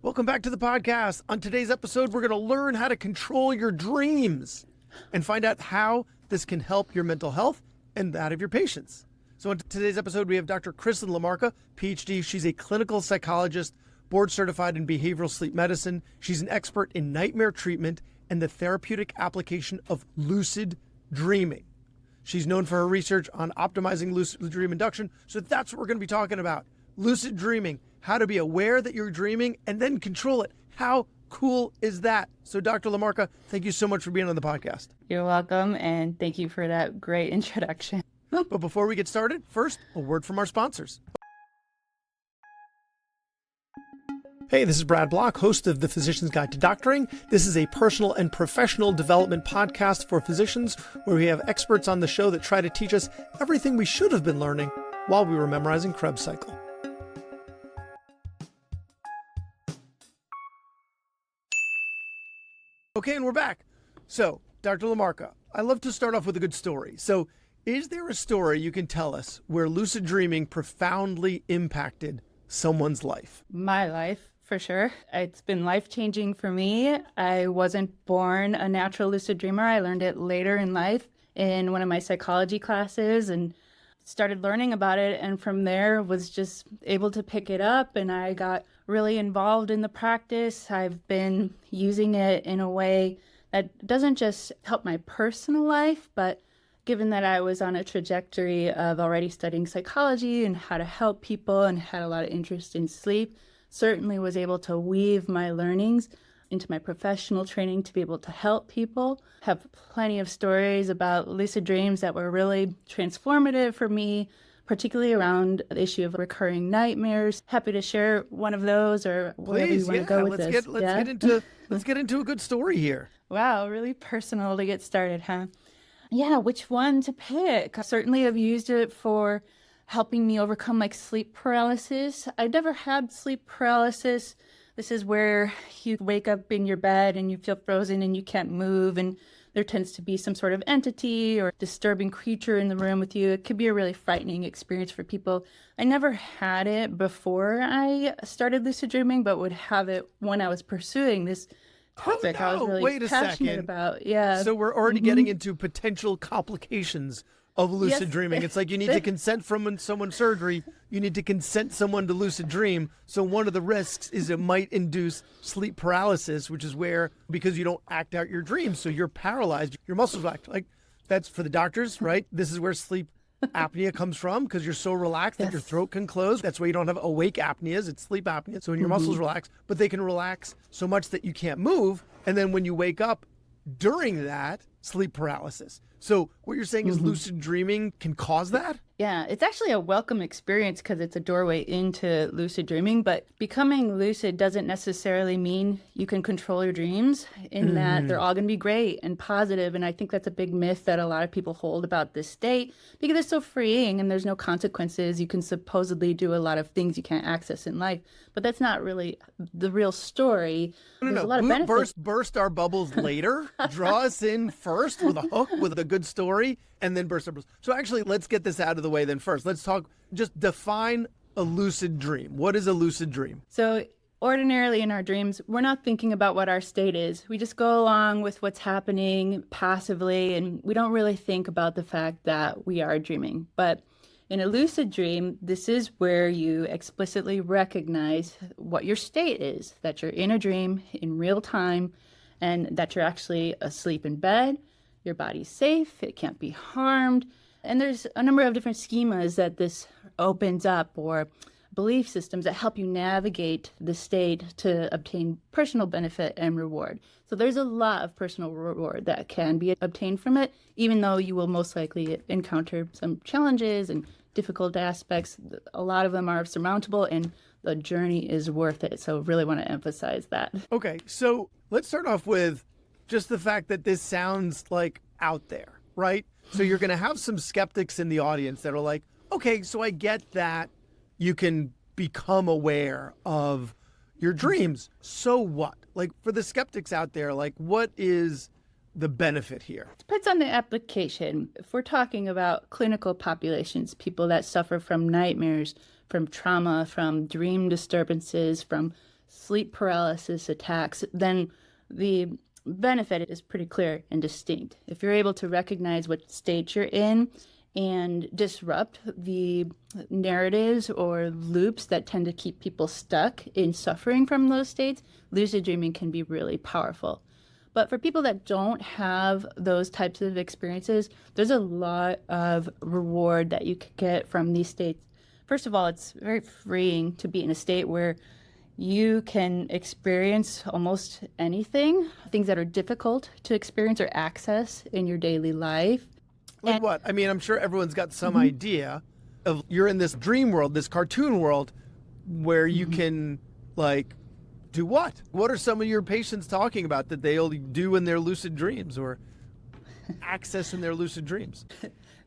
Welcome back to the podcast. On today's episode, we're going to learn how to control your dreams and find out how this can help your mental health and that of your patients. So in today's episode, we have Dr. Kristen LaMarca, PhD. She's a clinical psychologist, board certified in behavioral sleep medicine. She's an expert in nightmare treatment and the therapeutic application of lucid dreaming. She's known for her research on optimizing lucid dream induction. So that's what we're going to be talking about. Lucid dreaming, how to be aware that you're dreaming and then control it. How cool is that? So Dr. LaMarca, thank you so much for being on the podcast. You're welcome, and thank you for that great introduction. But before we get started, first, a word from our sponsors. Hey, this is Brad Block, host of The Physician's Guide to Doctoring. This is a personal and professional development podcast for physicians where we have experts on the show that try to teach us everything we should have been learning while we were memorizing Krebs cycle. Okay, and we're back. So, Dr. LaMarca, I love to start off with a good story. So, is there a story you can tell us where lucid dreaming profoundly impacted someone's life? My life, for sure. It's been life-changing for me. I wasn't born a natural lucid dreamer. I learned it later in life in one of my psychology classes and started learning about it. And from there was just able to pick it up, and I got really involved in the practice. I've been using it in a way that doesn't just help my personal life, but given that I was on a trajectory of already studying psychology and how to help people and had a lot of interest in sleep, certainly was able to weave my learnings into my professional training to be able to help people. Have plenty of stories about lucid dreams that were really transformative for me, particularly around the issue of recurring nightmares. Happy to share one of those or wherever you want to go with this. Let's get into a good story here. Wow, really personal to get started, huh? Yeah, which one to pick? Certainly I've used it for helping me overcome like sleep paralysis. I never had sleep paralysis. This is where you wake up in your bed and you feel frozen and you can't move, and there tends to be some sort of entity or disturbing creature in the room with you. It could be a really frightening experience for people. I never had it before I started lucid dreaming, but would have it when I was pursuing this topic. I was really passionate about. Yeah. So we're already getting into potential complications of lucid dreaming. It's like you need to consent from someone's surgery. You need to consent someone to lucid dream. So one of the risks is it might induce sleep paralysis, which is where, because you don't act out your dreams, so you're paralyzed, your muscles act like that's for the doctors, right? This is where sleep apnea comes from, because you're so relaxed that your throat can close. That's why you don't have awake apneas. It's sleep apnea. So when your muscles relax, but they can relax so much that you can't move. And then when you wake up during that, sleep paralysis. So what you're saying is lucid dreaming can cause that? Yeah, it's actually a welcome experience because it's a doorway into lucid dreaming, but becoming lucid doesn't necessarily mean you can control your dreams in that they're all going to be great and positive. And I think that's a big myth that a lot of people hold about this state because it's so freeing and there's no consequences. You can supposedly do a lot of things you can't access in life, but that's not really the real story. There's a lot of benefits. Burst our bubbles later, draw us in first with a hook, with a good story, and then burst our bubbles. So actually, let's get this out of the way then first. Let's talk, just define a lucid dream. What is a lucid dream? So ordinarily in our dreams, we're not thinking about what our state is. We just go along with what's happening passively, and we don't really think about the fact that we are dreaming. But in a lucid dream, this is where you explicitly recognize what your state is, that you're in a dream in real time, and that you're actually asleep in bed. Your body's safe, it can't be harmed. And there's a number of different schemas that this opens up, or belief systems that help you navigate the state to obtain personal benefit and reward. So there's a lot of personal reward that can be obtained from it, even though you will most likely encounter some challenges and difficult aspects. A lot of them are surmountable, and the journey is worth it. So really want to emphasize that. Okay, so let's start off with just the fact that this sounds like out there, right? So you're going to have some skeptics in the audience that are like, okay, so I get that you can become aware of your dreams. So what? Like, for the skeptics out there, like, what is the benefit here? Depends on the application. If we're talking about clinical populations, people that suffer from nightmares, from trauma, from dream disturbances, from sleep paralysis attacks, then the benefit is pretty clear and distinct. If you're able to recognize what state you're in and disrupt the narratives or loops that tend to keep people stuck in suffering from those states, lucid dreaming can be really powerful. But for people that don't have those types of experiences, there's a lot of reward that you could get from these states. First of all, it's very freeing to be in a state where you can experience almost anything, things that are difficult to experience or access in your daily life. Like what? I mean, I'm sure everyone's got some idea of you're in this dream world, this cartoon world, where you can, like, do what? What are some of your patients talking about that they'll do in their lucid dreams or access in their lucid dreams?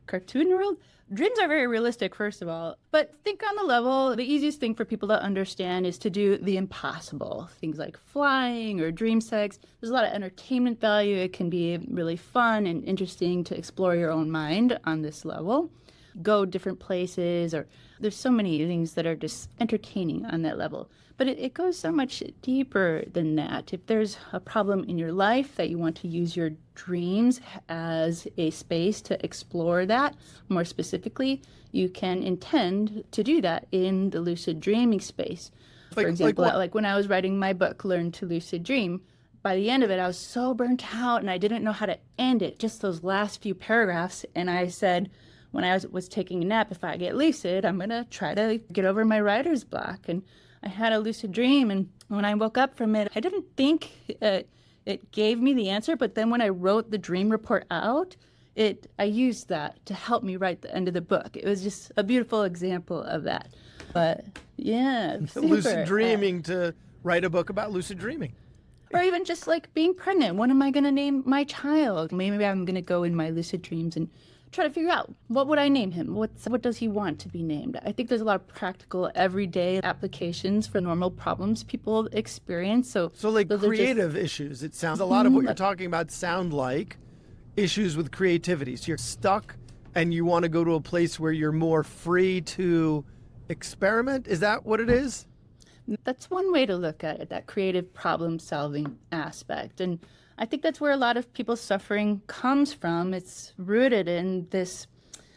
Cartoon world? Dreams are very realistic, first of all. But think on the level, the easiest thing for people to understand is to do the impossible. Things like flying or dream sex. There's a lot of entertainment value. It can be really fun and interesting to explore your own mind on this level. Go different places, or there's so many things that are just entertaining on that level. But it goes so much deeper than that. If there's a problem in your life that you want to use your dreams as a space to explore that more specifically, you can intend to do that in the lucid dreaming space. For example, like when I was writing my book, Learn to Lucid Dream, by the end of it, I was so burnt out and I didn't know how to end it, just those last few paragraphs. And I said, when I was taking a nap, if I get lucid, I'm going to try to get over my writer's block. And I had a lucid dream, and when I woke up from it, I didn't think it gave me the answer, but then when I wrote the dream report out, I used that to help me write the end of the book. It was just a beautiful example of that. But yeah, lucid dreaming to write a book about lucid dreaming. Or even just like being pregnant. What am I going to name my child? Maybe I'm going to go in my lucid dreams and try to figure out, what would I name him? What does he want to be named? I think there's a lot of practical, everyday applications for normal problems people experience. So like creative issues. It sounds, a lot of what you're talking about sound like issues with creativity. So you're stuck and you want to go to a place where you're more free to experiment. Is that what it is? That's one way to look at it, that creative problem-solving aspect. And I think that's where a lot of people's suffering comes from. It's rooted in this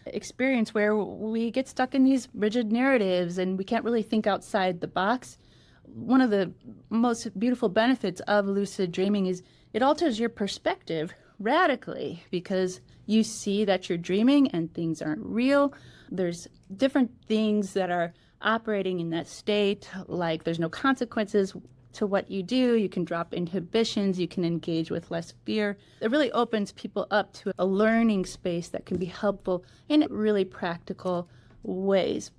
experience where we get stuck in these rigid narratives and we can't really think outside the box. One of the most beautiful benefits of lucid dreaming is it alters your perspective radically because you see that you're dreaming and things aren't real. There's different things that are operating in that state, like there's no consequences to what you do. You can drop inhibitions, you can engage with less fear. It really opens people up to a learning space that can be helpful in really practical ways.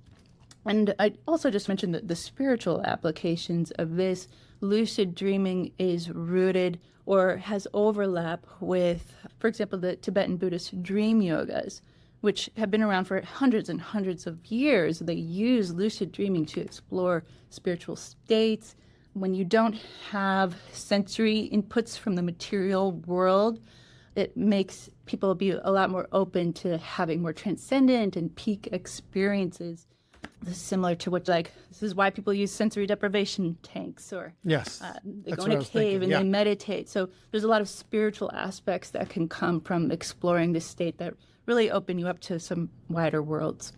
And I also just mentioned the spiritual applications of this. Lucid dreaming is rooted or has overlap with, for example, the Tibetan Buddhist dream yogas, which have been around for hundreds and hundreds of years. They use lucid dreaming to explore spiritual states. When you don't have sensory inputs from the material world, it makes people be a lot more open to having more transcendent and peak experiences. This is similar to this is why people use sensory deprivation tanks, or yes, they go in a cave and they meditate. So there's a lot of spiritual aspects that can come from exploring this state that really open you up to some wider worlds.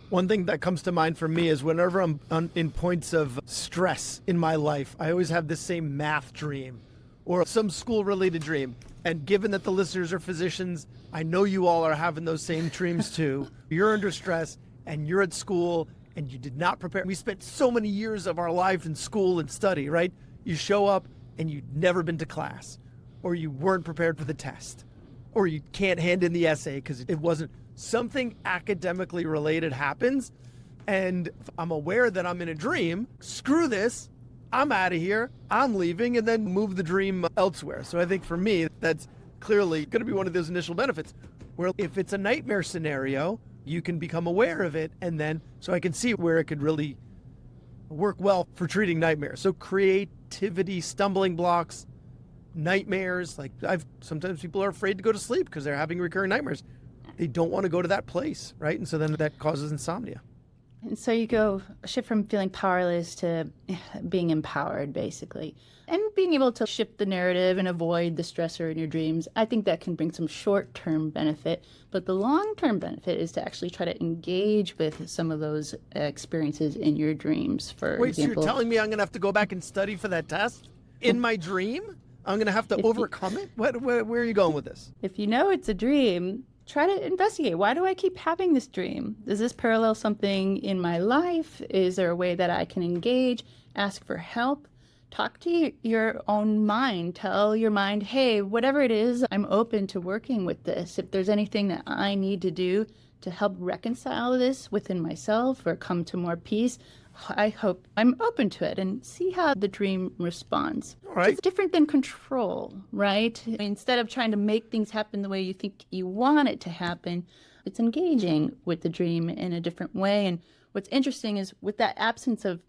One thing that comes to mind for me is whenever I'm in points of stress in my life, I always have this same math dream or some school-related dream. And given that the listeners are physicians, I know you all are having those same dreams too. You're under stress and you're at school and you did not prepare. We spent so many years of our life in school and study, right? You show up and you've never been to class, or you weren't prepared for the test, or you can't hand in the essay because it wasn't. Something academically related happens, and I'm aware that I'm in a dream. Screw this. I'm out of here. I'm leaving, and then move the dream elsewhere. So I think for me, that's clearly going to be one of those initial benefits, where if it's a nightmare scenario, you can become aware of it, and then so I can see where it could really work well for treating nightmares. So creativity, stumbling blocks, nightmares. Like sometimes people are afraid to go to sleep because they're having recurring nightmares. They don't want to go to that place, right? And so then that causes insomnia. And so you go shift from feeling powerless to being empowered, basically. And being able to shift the narrative and avoid the stressor in your dreams. I think that can bring some short-term benefit, but the long-term benefit is to actually try to engage with some of those experiences in your dreams, for Wait, example. so you're telling me I'm going to have to go back and study for that test in my dream? I'm going to have to overcome it? Where are you going with this? If you know it's a dream, try to investigate. Why do I keep having this dream? Does this parallel something in my life? Is there a way that I can engage, ask for help? Talk to your own mind. Tell your mind, hey, whatever it is, I'm open to working with this. If there's anything that I need to do to help reconcile this within myself or come to more peace, I hope I'm open to it, and see how the dream responds. All right. It's different than control, right? Instead of trying to make things happen the way you think you want it to happen, it's engaging with the dream in a different way. And what's interesting is with that absence of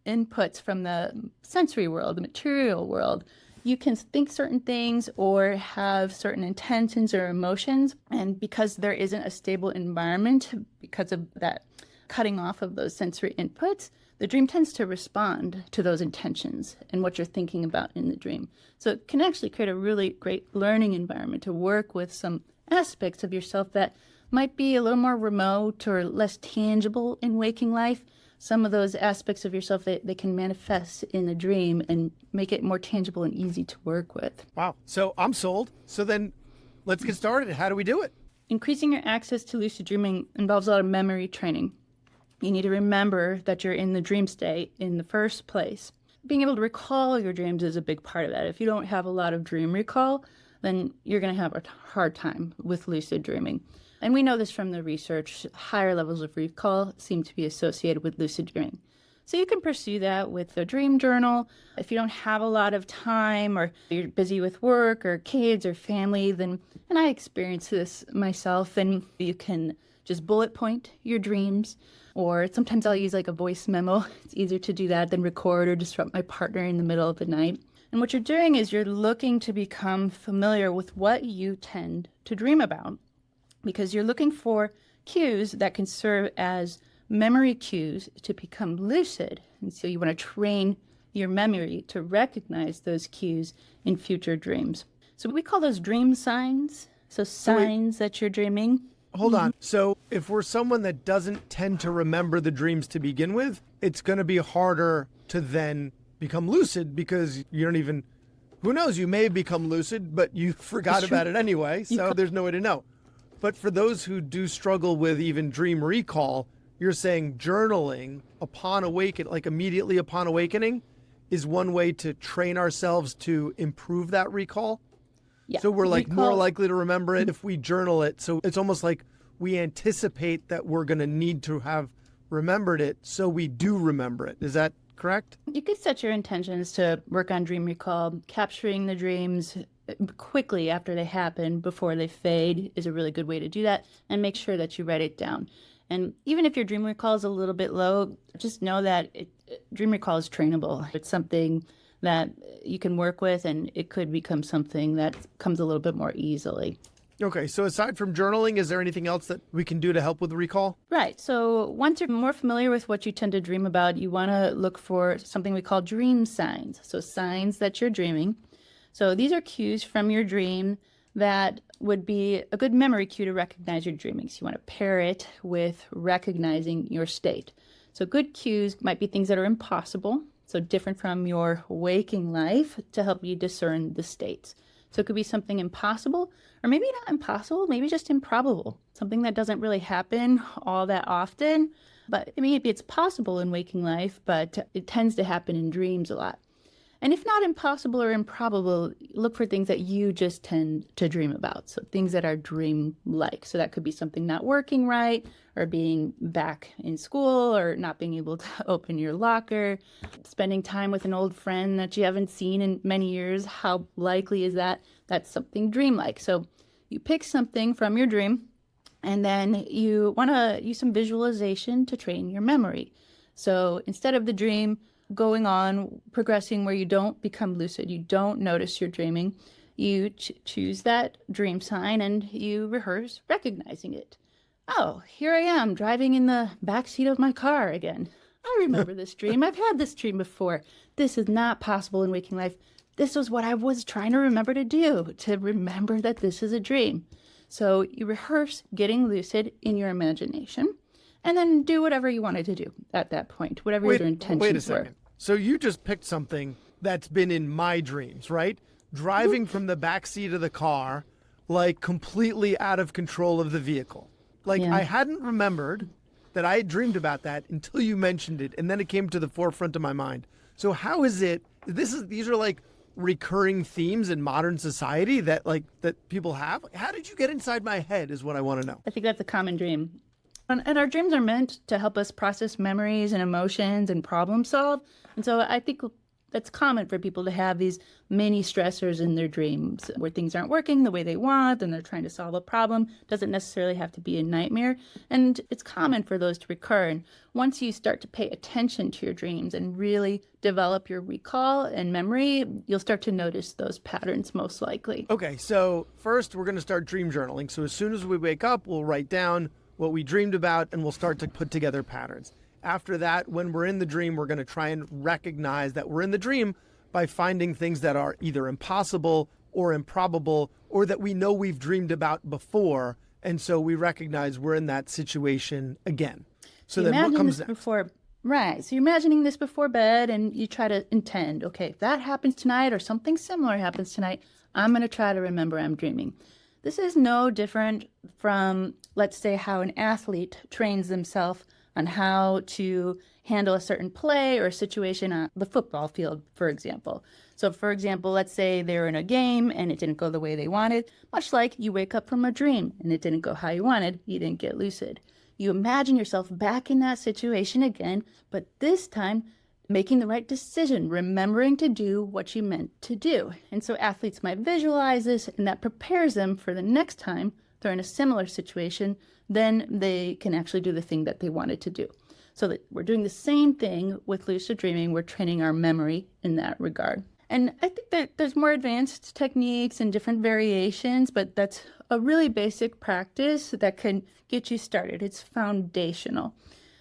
inputs from the sensory world, the material world, you can think certain things or have certain intentions or emotions. And because there isn't a stable environment, because of that cutting off of those sensory inputs, the dream tends to respond to those intentions and what you're thinking about in the dream. So it can actually create a really great learning environment to work with some aspects of yourself that might be a little more remote or less tangible in waking life. Some of those aspects of yourself, they can manifest in the dream and make it more tangible and easy to work with. Wow. So I'm sold. So then let's get started. How do we do it? Increasing your access to lucid dreaming involves a lot of memory training. You need to remember that you're in the dream state in the first place. Being able to recall your dreams is a big part of that. If you don't have a lot of dream recall, then you're going to have a hard time with lucid dreaming. And we know this from the research. Higher levels of recall seem to be associated with lucid dreaming. So you can pursue that with a dream journal. If you don't have a lot of time, or you're busy with work or kids or family, then, and I experienced this myself, and you can just bullet point your dreams. Or sometimes I'll use like a voice memo. It's easier to do that than record or disrupt my partner in the middle of the night. And what you're doing is you're looking to become familiar with what you tend to dream about, because you're looking for cues that can serve as memory cues to become lucid. And so you want to train your memory to recognize those cues in future dreams. So we call those dream signs. So signs that you're dreaming. Hold on. So if we're someone that doesn't tend to remember the dreams to begin with, it's going to be harder to then become lucid, because you don't even, who knows, you may have become lucid, but you forgot about it anyway. So there's no way to know. But for those who do struggle with even dream recall, you're saying journaling upon awakening, like immediately upon awakening, is one way to train ourselves to improve that recall? Yeah. So we're like more likely to remember it if we journal it. So it's almost like we anticipate that we're going to need to have remembered it, so we do remember it. Is that correct? You could set your intentions to work on dream recall. Capturing the dreams quickly after they happen, before they fade, is a really good way to do that. And make sure that you write it down. And even if your dream recall is a little bit low, just know that dream recall is trainable. It's something that you can work with, and it could become something that comes a little bit more easily. Okay, so aside from journaling, is there anything else that we can do to help with recall? Right. So once you're more familiar with what you tend to dream about, you want to look for something we call dream signs. So signs that you're dreaming. So these are cues from your dream that would be a good memory cue to recognize your dreaming. So you want to pair it with recognizing your state. So good cues might be things that are impossible, so different from your waking life, to help you discern the states. So it could be something impossible, or maybe not impossible, maybe just improbable, something that doesn't really happen all that often. But maybe it's possible in waking life, but it tends to happen in dreams a lot. And if not impossible or improbable, look for things that you just tend to dream about. So things that are dream-like. So that could be something not working right, or being back in school, or not being able to open your locker, spending time with an old friend that you haven't seen in many years. How likely is that? That's something dream-like. So you pick something from your dream, and then you want to use some visualization to train your memory. So instead of the dream going on, progressing where you don't become lucid, you don't notice you're dreaming, you choose that dream sign and you rehearse recognizing it. oh, here I am driving in the back seat of my car again. I remember this dream. I've had this dream before. This is not possible in waking life. This was what I was trying to remember to do, to remember that this is a dream. So you rehearse getting lucid in your imagination and then do whatever you wanted to do at that point, whatever your intentions were. Wait a second. So you just picked something that's been in my dreams, right? Driving from the back seat of the car, like completely out of control of the vehicle. Like Yeah. I hadn't remembered that I had dreamed about that until you mentioned it, and then it came to the forefront of my mind. So how is it, these are like recurring themes in modern society that people have? How did you get inside my head is what I want to know. I think that's a common dream. And our dreams are meant to help us process memories and emotions and problem solve. And so I think that's common for people to have these mini stressors in their dreams where things aren't working the way they want and they're trying to solve a problem. Doesn't necessarily have to be a nightmare. And it's common for those to recur. And once you start to pay attention to your dreams and really develop your recall and memory, you'll start to notice those patterns most likely. Okay, so first we're going to start dream journaling. So as soon as we wake up, we'll write down what we dreamed about and we'll start to put together patterns. After that, when we're in the dream, we're going to try and recognize that we're in the dream by finding things that are either impossible or improbable or that we know we've dreamed about before. And so we recognize we're in that situation again. So then what comes next? Right. So you're imagining this before bed and you try to intend, okay, if that happens tonight or something similar happens tonight, I'm going to try to remember I'm dreaming. This is no different from, let's say, how an athlete trains themselves on how to handle a certain play or situation on the football field, for example. So, for example, let's say they're in a game and it didn't go the way they wanted, much like you wake up from a dream and it didn't go how you wanted, you didn't get lucid. You imagine yourself back in that situation again, but this time making the right decision, remembering to do what you meant to do. And so athletes might visualize this, and that prepares them for the next time they're in a similar situation, then they can actually do the thing that they wanted to do. So that we're doing the same thing with lucid dreaming. We're training our memory in that regard. And I think that there's more advanced techniques and different variations, but that's a really basic practice that can get you started. It's foundational.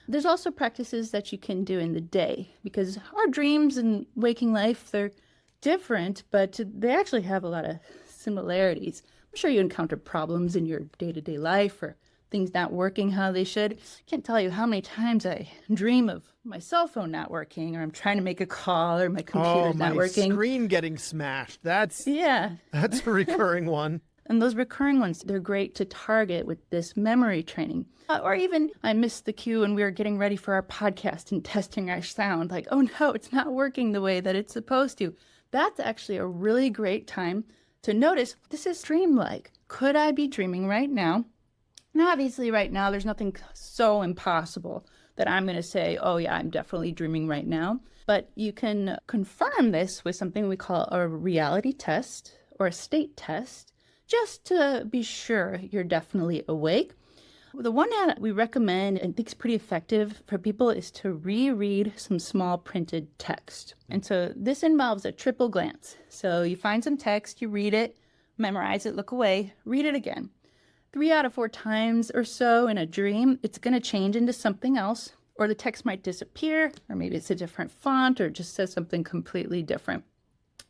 There's also practices that you can do in the day because our dreams and waking life, they're different, but they actually have a lot of similarities. I'm sure you encounter problems in your day-to-day life or things not working how they should. I can't tell you how many times I dream of my cell phone not working, or I'm trying to make a call, or my computer's not working. Oh, my screen getting smashed. That's a recurring one. And those recurring ones, they're great to target with this memory training. Or even I missed the cue when we were getting ready for our podcast and testing our sound. Like, oh no, it's not working the way that it's supposed to. That's actually a really great time to notice, this is dreamlike. Could I be dreaming right now? And obviously right now, there's nothing so impossible that I'm going to say, oh yeah, I'm definitely dreaming right now. But you can confirm this with something we call a reality test or a state test, just to be sure you're definitely awake. The one that we recommend and think is pretty effective for people is to reread some small printed text. And so this involves a triple glance. So you find some text, you read it, memorize it, look away, read it again. 3 out of 4 times or so in a dream, it's going to change into something else, or the text might disappear, or maybe it's a different font, or just says something completely different.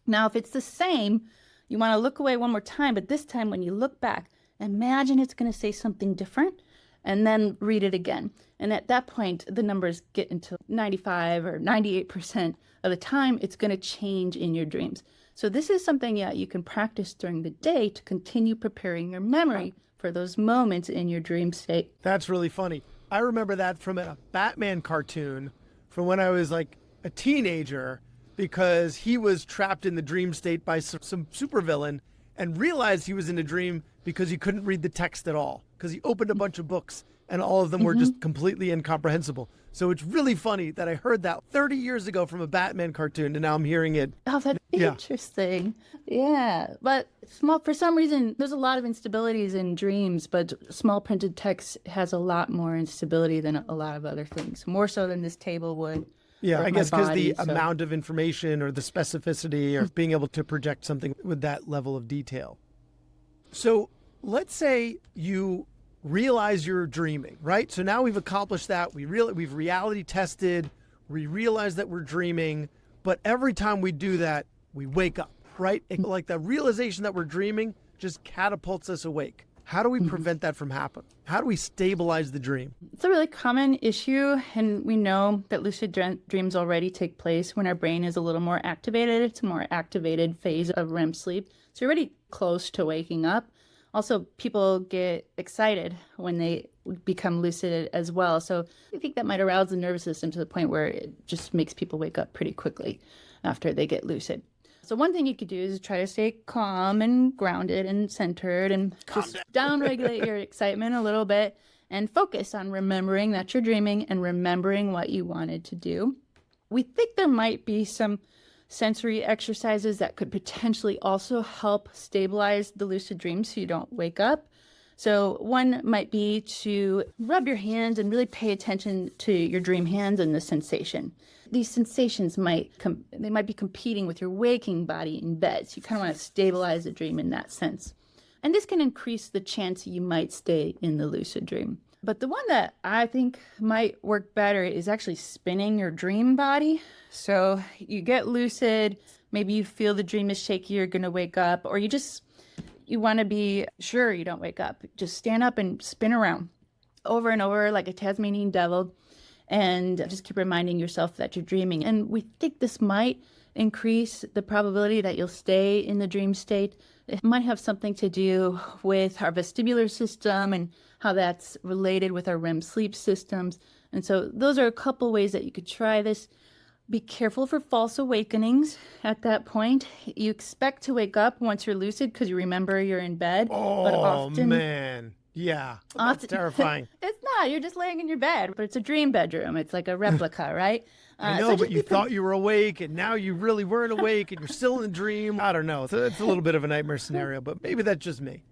Now, if it's the same, you want to look away one more time, but this time when you look back, imagine it's going to say something different, and then read it again. And at that point, the numbers get into 95 or 98% of the time, it's going to change in your dreams. So this is something, you can practice during the day to continue preparing your memory for those moments in your dream state. That's really funny. I remember that from a Batman cartoon from when I was like a teenager, because he was trapped in the dream state by some supervillain and realized he was in a dream because he couldn't read the text at all, because he opened a bunch of books and all of them were just completely incomprehensible. So it's really funny that I heard that 30 years ago from a Batman cartoon, and now I'm hearing it. Oh, that's interesting. Yeah. But for some reason, there's a lot of instabilities in dreams, but small printed text has a lot more instability than a lot of other things, more so than this table would. Yeah, I guess because the amount of information or the specificity or being able to project something with that level of detail. So let's say you realize you're dreaming, right? So now we've accomplished that. We've reality tested. We realize that we're dreaming. But every time we do that, we wake up, right? Like the realization that we're dreaming just catapults us awake. How do we prevent that from happening? How do we stabilize the dream? It's a really common issue, and we know that lucid dreams already take place when our brain is a little more activated. It's a more activated phase of REM sleep. So you're already close to waking up. Also, people get excited when they become lucid as well. So I think that might arouse the nervous system to the point where it just makes people wake up pretty quickly after they get lucid. So one thing you could do is try to stay calm and grounded and centered and just down-regulate your excitement a little bit and focus on remembering that you're dreaming and remembering what you wanted to do. We think there might be some sensory exercises that could potentially also help stabilize the lucid dream so you don't wake up. So one might be to rub your hands and really pay attention to your dream hands and the sensation. These sensations might be competing with your waking body in bed. So you kind of want to stabilize the dream in that sense. And this can increase the chance you might stay in the lucid dream. But the one that I think might work better is actually spinning your dream body. So you get lucid, maybe you feel the dream is shaky, you're going to wake up, or you want to be sure you don't wake up. Just stand up and spin around over and over like a Tasmanian devil and just keep reminding yourself that you're dreaming. And we think this might increase the probability that you'll stay in the dream state. It might have something to do with our vestibular system and how that's related with our REM sleep systems. And so those are a couple ways that you could try this. Be careful for false awakenings at that point. You expect to wake up once you're lucid because you remember you're in bed. But often, man. Yeah. That's terrifying. It's not. You're just laying in your bed, but it's a dream bedroom. It's like a replica, right? I know, but you thought you were awake, and now you really weren't awake, and you're still in a dream. I don't know. It's a little bit of a nightmare scenario, but maybe that's just me.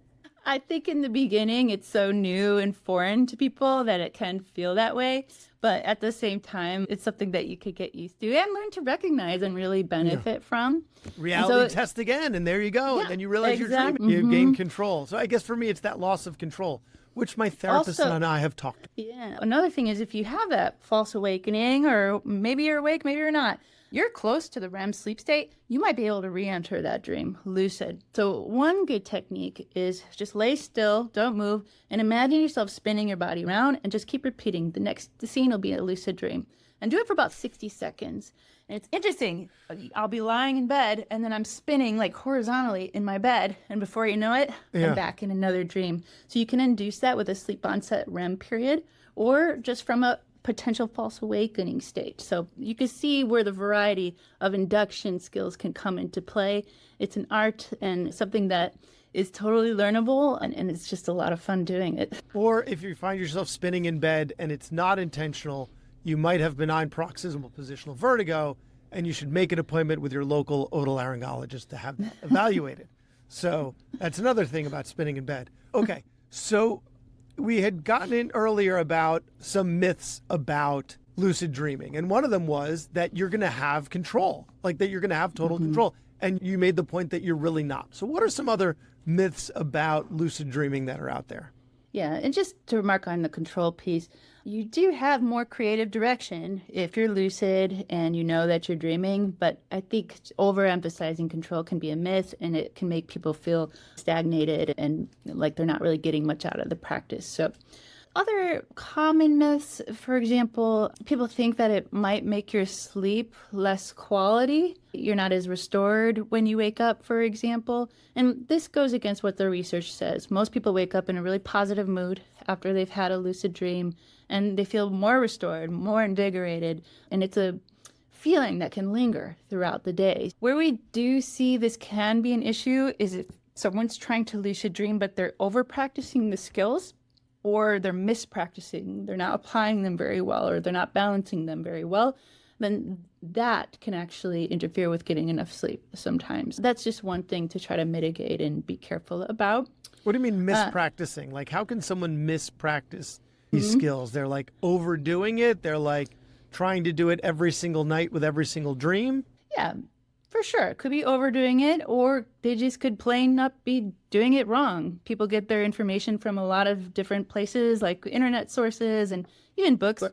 I think in the beginning, it's so new and foreign to people that it can feel that way. But at the same time, it's something that you could get used to and learn to recognize and really benefit from. Reality test again, and there you go. Yeah, and then you realize you're dreaming. You gain control. So I guess for me, it's that loss of control, which my therapist and I have talked about. Yeah. Another thing is if you have that false awakening, or maybe you're awake, maybe you're not, you're close to the REM sleep state, you might be able to re-enter that dream lucid. So one good technique is just lay still, don't move, and imagine yourself spinning your body around and just keep repeating. The scene will be a lucid dream. And do it for about 60 seconds. And it's interesting. I'll be lying in bed, and then I'm spinning like horizontally in my bed. And before you know it, I'm back in another dream. So you can induce that with a sleep onset REM period, or just from a potential false awakening state. So you can see where the variety of induction skills can come into play. It's an art and something that is totally learnable, and it's just a lot of fun doing it. Or if you find yourself spinning in bed and it's not intentional, you might have benign paroxysmal positional vertigo, and you should make an appointment with your local otolaryngologist to have that evaluated. So that's another thing about spinning in bed. Okay, so we had gotten in earlier about some myths about lucid dreaming. And one of them was that you're going to have control, like that you're going to have total control. And you made the point that you're really not. So what are some other myths about lucid dreaming that are out there? Yeah, and just to remark on the control piece, you do have more creative direction if you're lucid and you know that you're dreaming, but I think overemphasizing control can be a myth, and it can make people feel stagnated and like they're not really getting much out of the practice. So other common myths, for example, people think that it might make your sleep less quality. You're not as restored when you wake up, for example. And this goes against what the research says. Most people wake up in a really positive mood after they've had a lucid dream, and they feel more restored, more invigorated. And it's a feeling that can linger throughout the day. Where we do see this can be an issue is if someone's trying to lucid dream, but they're over practicing the skills, or they're mispracticing, they're not applying them very well, or they're not balancing them very well, then that can actually interfere with getting enough sleep sometimes. That's just one thing to try to mitigate and be careful about. What do you mean mispracticing? Like, how can someone mispractice these skills? They're like overdoing it? They're like trying to do it every single night with every single dream? Yeah. For sure. Could be overdoing it, or they just could plain not be doing it wrong. People get their information from a lot of different places, like internet sources and even books.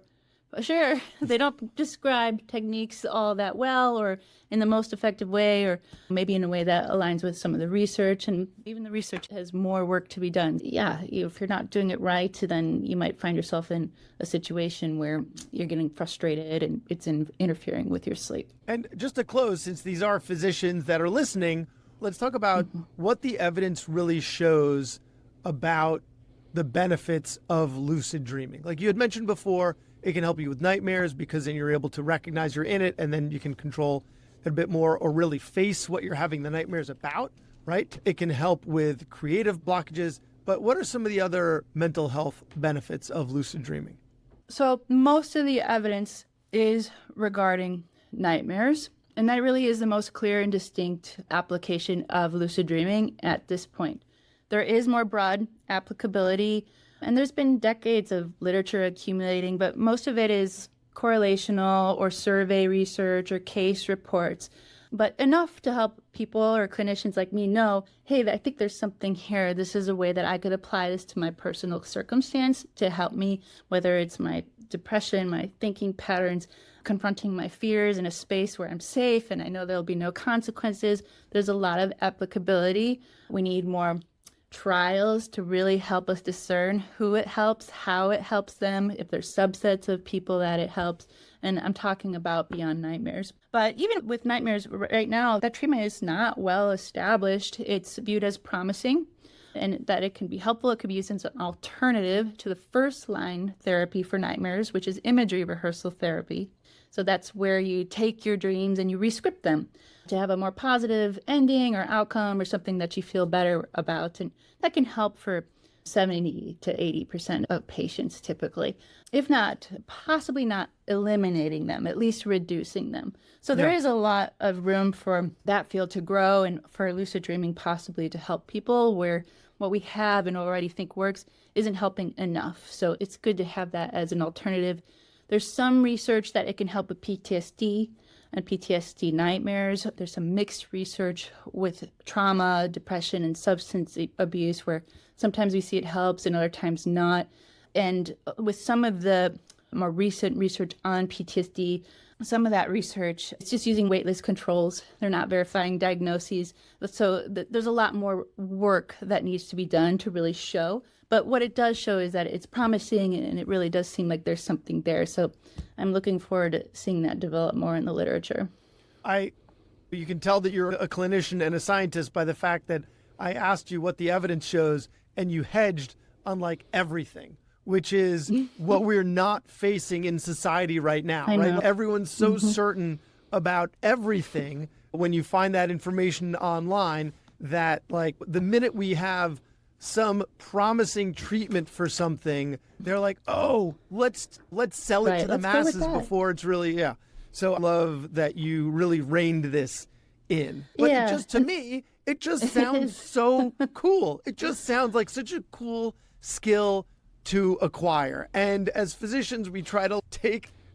Sure, they don't describe techniques all that well or in the most effective way, or maybe in a way that aligns with some of the research. And even the research has more work to be done. Yeah, if you're not doing it right, then you might find yourself in a situation where you're getting frustrated and it's interfering with your sleep. And just to close, since these are physicians that are listening, let's talk about what the evidence really shows about the benefits of lucid dreaming. Like you had mentioned before, it can help you with nightmares because then you're able to recognize you're in it and then you can control it a bit more or really face what you're having the nightmares about, right? It can help with creative blockages. But what are some of the other mental health benefits of lucid dreaming? So most of the evidence is regarding nightmares, and that really is the most clear and distinct application of lucid dreaming at this point. There is more broad applicability, and there's been decades of literature accumulating, but most of it is correlational or survey research or case reports, but enough to help people or clinicians like me know, hey, I think there's something here. This is a way that I could apply this to my personal circumstance to help me, whether it's my depression, my thinking patterns, confronting my fears in a space where I'm safe and I know there'll be no consequences. There's a lot of applicability. We need more trials to really help us discern who it helps, how it helps them, if there's subsets of people that it helps. And I'm talking about beyond nightmares. But even with nightmares right now, that treatment is not well established. It's viewed as promising and that it can be helpful. It could be used as an alternative to the first line therapy for nightmares, which is imagery rehearsal therapy. So that's where you take your dreams and you rescript them to have a more positive ending or outcome or something that you feel better about. And that can help for 70 to 80% of patients typically, if not, possibly not eliminating them, at least reducing them. So there is a lot of room for that field to grow and for lucid dreaming possibly to help people where what we have and already think works isn't helping enough. So it's good to have that as an alternative. There's some research that it can help with PTSD and PTSD nightmares. There's some mixed research with trauma, depression, and substance abuse where sometimes we see it helps and other times not. And with some of the more recent research on PTSD, some of that research, it's just using waitlist controls. They're not verifying diagnoses. So there's a lot more work that needs to be done to really show. But what it does show is that it's promising and it really does seem like there's something there. So I'm looking forward to seeing that develop more in the literature. You can tell that you're a clinician and a scientist by the fact that I asked you what the evidence shows and you hedged on like everything, which is what we're not facing in society right now, right? Everyone's so certain about everything when you find that information online that like the minute we have some promising treatment for something, they're like, oh, let's sell it to the masses before it's really, So I love that you really reined this in. But it just, to me, it just sounds so cool. It just sounds like such a cool skill to acquire. And as physicians, we try to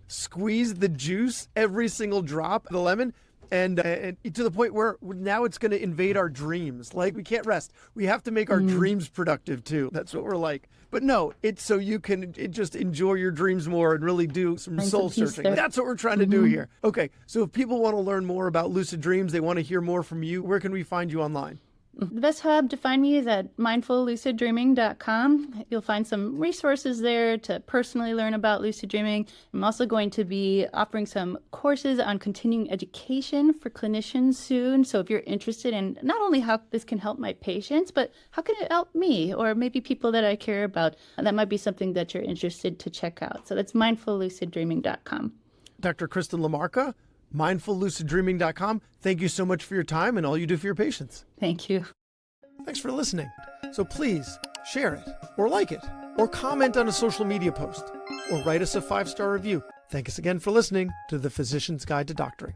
squeeze the juice, every single drop of the lemon, and to the point where now it's going to invade our dreams. Like we can't rest. We have to make our dreams productive too. That's what we're like. But no, it's so you can just enjoy your dreams more and really do some soul searching. That's what we're trying to do here. Okay, so if people want to learn more about lucid dreams, they want to hear more from you, where can we find you online? The best hub to find me is at mindfulluciddreaming.com. You'll find some resources there to personally learn about lucid dreaming. I'm also going to be offering some courses on continuing education for clinicians soon. So if you're interested in not only how this can help my patients, but how can it help me or maybe people that I care about, that might be something that you're interested to check out. So that's mindfulluciddreaming.com. Dr. Kristen LaMarca, mindfulluciddreaming.com. Thank you so much for your time and all you do for your patients. Thank you. Thanks for listening. So please share it or like it or comment on a social media post or write us a 5-star review. Thank us again for listening to The Physician's Guide to Doctoring.